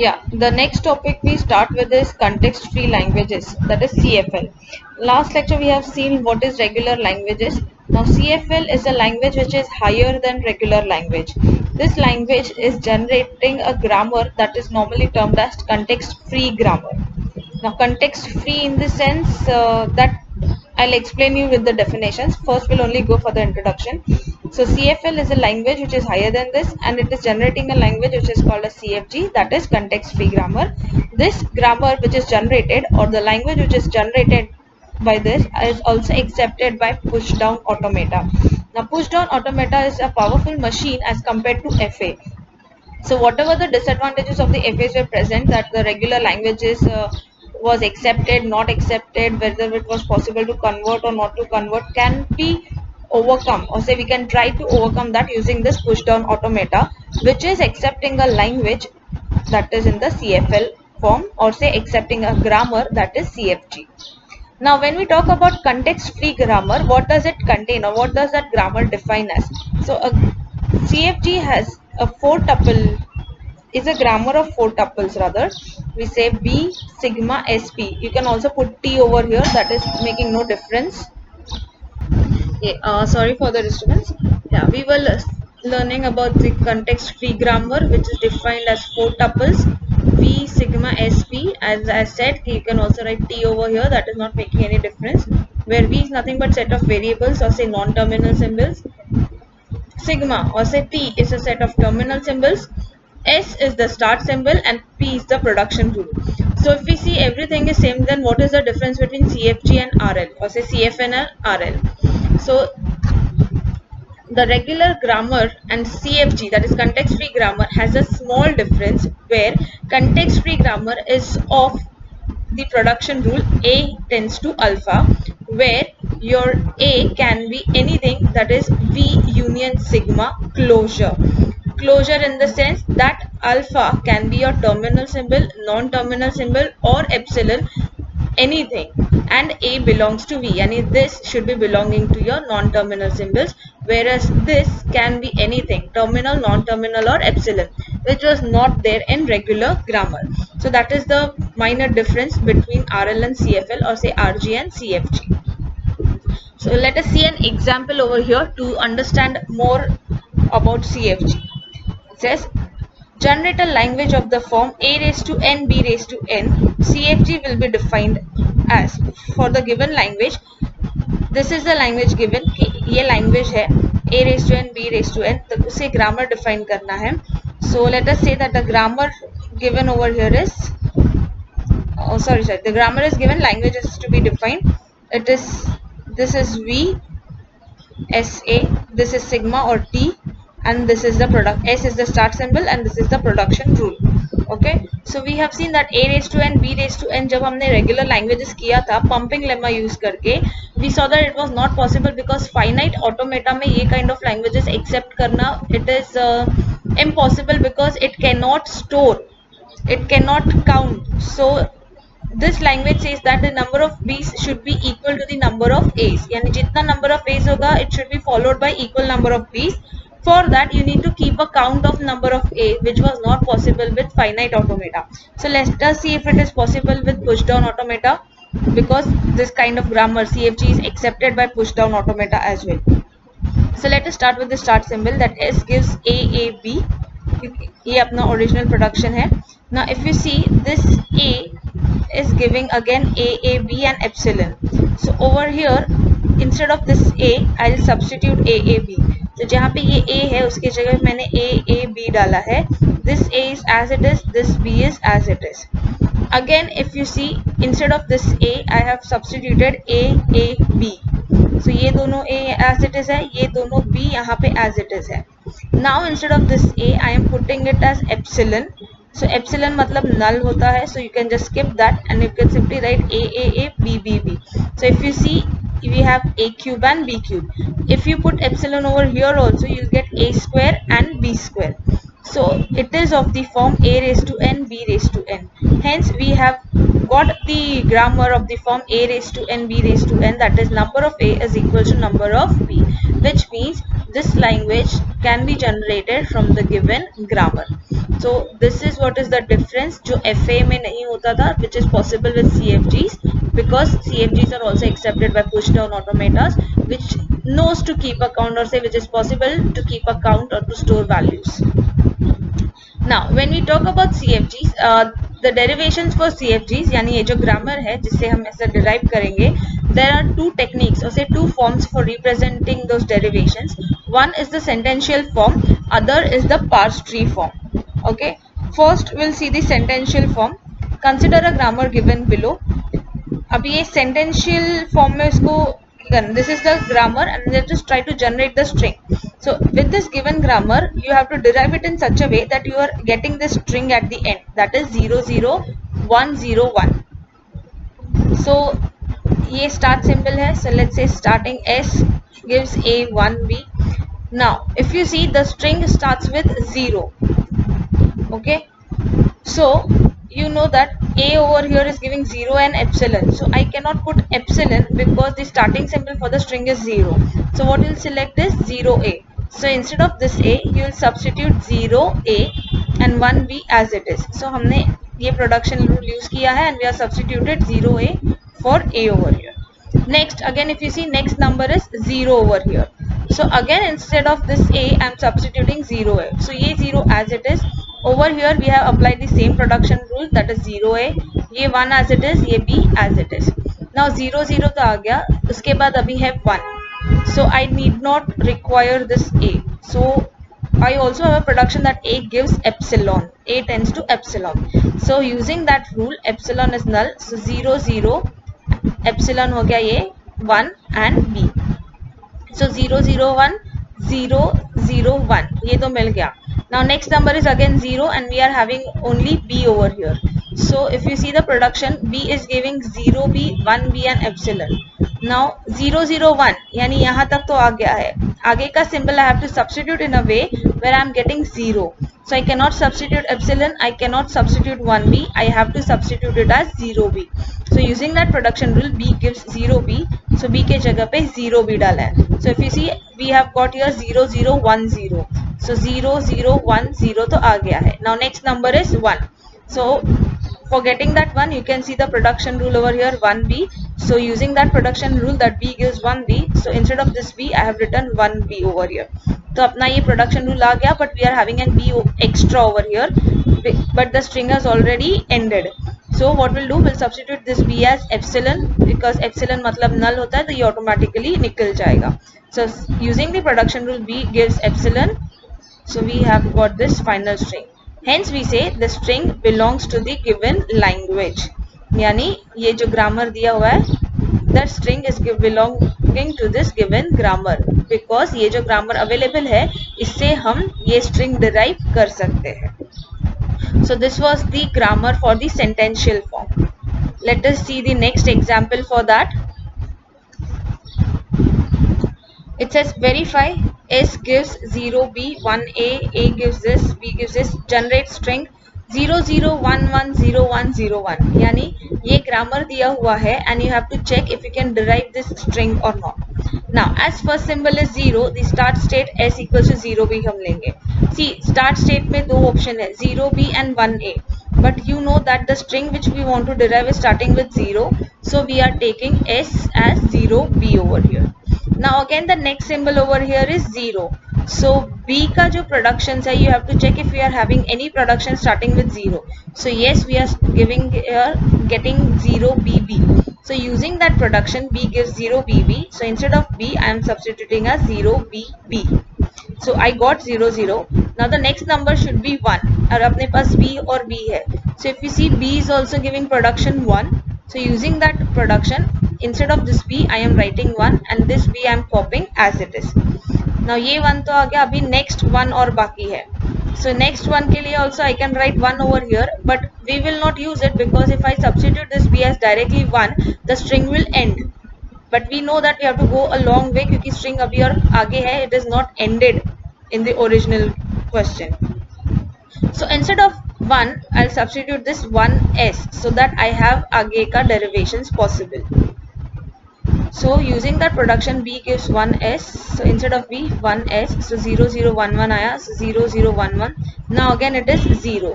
Yeah, the next topic we start with is context free languages, that is CFL. Last lecture we have seen what is regular languages. Now CFL is a language which is higher than regular language. This language is generating a grammar that is normally termed as context free grammar. Now context free in the sense that I'll explain you with the definitions. First we'll only go for the introduction. So CFL is a language which is higher than this, and it is generating a language which is called a CFG, that is context free grammar. This grammar which is generated, or the language which is generated by this, is also accepted by push down automata. Now push down automata is a powerful machine as compared to FA. So whatever the disadvantages of the FAs were present, that the regular languages was accepted, not accepted, whether it was possible to convert or not to convert, can be overcome, or say we can try to overcome that using this push down automata, which is accepting a language that is in the CFL form, or say accepting a grammar that is CFG. Now when we talk about context free grammar, what does it contain, or what does that grammar define as? So a CFG has a four tuple, is a grammar of four tuples rather. We say B, sigma, SP. You can also put T over here, that is making no difference. Okay, sorry for the disturbance. Yeah, we were learning about the context free grammar, which is defined as four tuples V, sigma, SP. As I said, you can also write T over here, that is not making any difference, where V is nothing but set of variables, or say non-terminal symbols. Sigma, or say T, is a set of terminal symbols. S is the start symbol and P is the production rule. So if we see everything is same, then what is the difference between CFG and RL, or say CFN and RL? So the regular grammar and CFG, that is context free grammar, has a small difference, where context free grammar is of the production rule A tends to alpha, where your A can be anything, that is V union sigma closure. Closure in the sense that alpha can be your terminal symbol, non-terminal symbol, or epsilon, anything, and A belongs to V, and this should be belonging to your non-terminal symbols, whereas this can be anything, terminal, non-terminal, or epsilon, which was not there in regular grammar. So that is the minor difference between RL and CFL, or say RG and CFG. So let us see an example over here to understand more about CFG. It says generate a language of the form a raised to n b raised to n. CFG will be defined as, for the given language, this is the language given कि ये language है a raised to n b raised to n, तो उसे grammar define करना है. So let us say that the grammar given over here is, the grammar is given, language is to be defined. It is, this is V, SA, this is sigma or T, and this is the product. S is the start symbol and this is the production rule. Okay, so we have seen that A raised to n, B raised to n, जब हमने regular languages किया था pumping lemma use करके, we saw that it was not possible because finite automata में ये kind of languages accept करना, it is impossible, because it cannot store, it cannot count. So this language says that the number of B's should be equal to the number of A's. यानी जितना number of A's होगा, it should be followed by equal number of B's. For that, you need to keep a count of number of A, which was not possible with finite automata. So let us see if it is possible with push down automata, because this kind of grammar CFG is accepted by push down automata as well. So let us start with the start symbol, that S gives AAB. ये अपना original production है. Now if you see, this A is giving again AAB and epsilon. So over here, instead of this A, I'll substitute AAB. तो जहाँ पे ये A है उसकी जगह मैंने AAB डाला है. This A is as it is, this B is as it is. Again, if you see, instead of this A, I have substituted AAB. So ये दोनों A as it is है, ये दोनों B यहाँ पे as it is है. Now instead of this A, I am putting it as epsilon. So epsilon मतलब null होता है, so you can just skip that and you can simply write A, B, B, B. So if you see, we have A cube and B cube. If you put epsilon over here also, you'll get A square and B square. So it is of the form A raised to n, B raised to n. Hence we have got the grammar of the form a raised to n b raised to n, that is number of a is equal to number of b, which means this language can be generated from the given grammar. So this is what is the difference जो FA में नहीं होता था, which is possible with CFGs, because CFGs are also accepted by push down automatas, which knows to keep account, or say which is possible to keep account or to store values. Now when we talk about CFGs, the derivations for CFGs यानी ये जो grammar है जिससे हम ऐसा derive करेंगे, there are two techniques or say two forms for representing those derivations. One is the sentential form, other is the parse tree form. Okay, first we'll see the sentential form. Consider a grammar given below. अभी ये sentential form में इसको this is the grammar and let us try to generate the string. So with this given grammar you have to derive it in such a way that you are getting this string at the end, that is 00101. So ये start symbol है, so let's say starting S gives a 1b. Now if you see the string starts with 0. Okay, so you know that a over here is giving 0 and epsilon, so I cannot put epsilon because the starting symbol for the string is 0. So what you'll select is 0a. So instead of this a you will substitute 0a and 1b as it is. So हमने ये production rule use किया है and we have substituted 0a for a over here. Next again if you see next number is 0 over here, so again instead of this a I am substituting 0a. So ये 0 as it is. Over here we have applied the same production rule, that is 0a, ये 1 as it is, ये b as it is. Now 0 0 तो आ गया, उसके बाद अभी है 1, so I need not require this a. So I also have a production that a gives epsilon, a tends to epsilon. So using that rule epsilon is null, so 0 0 epsilon हो गया ये 1 and b. So 0 0 1 0 0 1 ये तो मिल गया. Now next number is again 0 and we are having only b over here. So if you see the production, b is giving 0b 1b and epsilon. Now 0 0 1 यानी यहाँ तक तो आ गया है, आगे का symbol I have to substitute in a way where I am getting 0. So I cannot substitute epsilon, I cannot substitute 1b, I have to substitute it as 0b. So using that production rule b gives 0b, so b के जगह पे 0b डाला है. So if you see we have got here 0 0 1 0. So 0 0 1 0 तो आ गया है. Now next number is 1. So for getting that 1 you can see the production rule over here 1b. So using that production rule that b gives 1b, so instead of this b I have written 1b over here. तो अपना ये production rule आ गया, but we are having an b extra over here, but the string has already ended. So what we'll do, we'll substitute this b as epsilon, because epsilon मतलब null होता है तो ये automatically निकल जाएगा. So using the production rule b gives epsilon, so we have got this final string. Hence we say the string belongs to the given language. यानी ये जो grammar दिया हुआ है, that string is belonging to this given grammar, because ये जो grammar available है इससे हम ये string derive कर सकते हैं. So this was the grammar for the sentential form. Let us see the next example for that. It says verify S gives 0b 1a, a gives this, b gives this, generate string 00110101. यानी ये grammar दिया हुआ है and you have to check if you can derive this string or not. Now as first symbol is 0, the start state S equals to 0b हम लेंगे. See start state में दो option है 0b and 1a, but you know that the string which we want to derive is starting with 0, so we are taking S as 0b over here. Now again the next symbol over here is 0. So b का जो productions है, you have to check if we are having any production starting with 0. So yes, we are getting 0bb. So using that production b gives 0bb. So instead of b I am substituting as 0bb. So I got 0 0. Now the next number should be 1 और अपने पास b और b है. So if you see b is also giving production 1. So using that production, instead of this b I am writing 1 and this b I am copying as it is. Now ये 1 तो आ गया, अभी next 1 और बाकी है. So next one के लिए also I can write 1 over here, but we will not use it because if I substitute this b as directly 1, the string will end. But we know that we have to go a long way क्योंकि string अभी और आगे है, it is not ended in the original question. So instead of 1, I'll substitute this 1s so that I have आगे का derivations possible. So using that production B gives 1s, so instead of B 1s, so 0 0 1 1 आया, so 0 0 1 1. Now again it is 0.